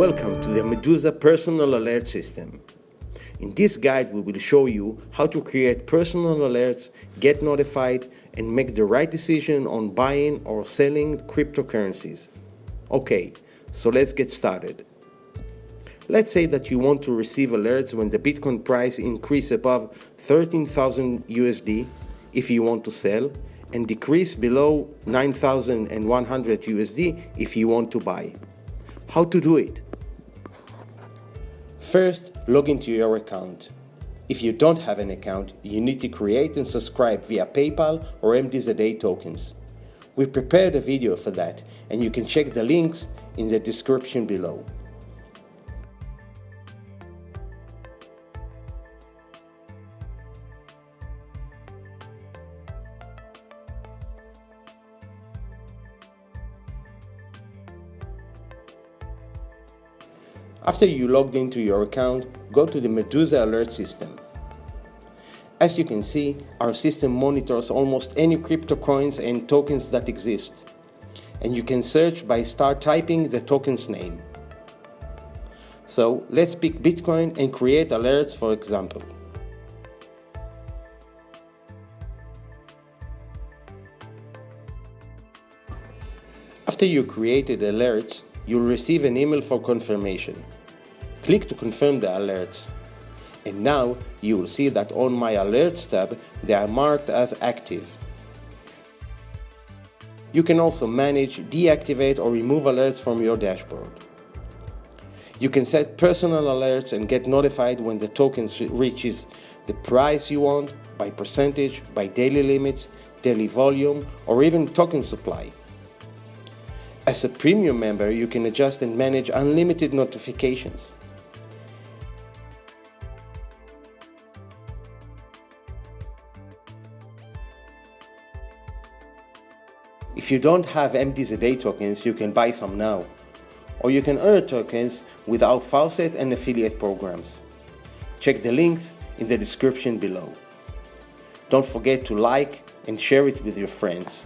Welcome to the Medooza Personal Alert System. In this guide, we will show you how to create personal alerts, get notified, and make the right decision on buying or selling cryptocurrencies. Okay, so let's get started. Let's say that you want to receive alerts when the Bitcoin price increases above 13,000 USD if you want to sell, and decrease below 9,100 USD if you want to buy. How to do it? First, log into your account. If you don't have an account, you need to create and subscribe via PayPal or Medooza tokens. We prepared a video for that, and you can check the links in the description below. After you logged into your account, go to the Medooza alert system. As you can see, our system monitors almost any crypto coins and tokens that exist. And you can search by typing the token's name. So let's pick Bitcoin and create alerts, for example. After you created alerts, you'll receive an email for confirmation. Click to confirm the alerts. And now you will see that on my alerts tab, they are marked as active. You can also manage, deactivate, or remove alerts from your dashboard. You can set personal alerts and get notified when the token reaches the price you want, by percentage, by daily limits, daily volume, or even token supply. As a premium member, you can adjust and manage unlimited notifications. If you don't have Medooza tokens, you can buy some now. Or you can earn tokens with our faucet and affiliate programs. Check the links in the description below. Don't forget to like and share it with your friends.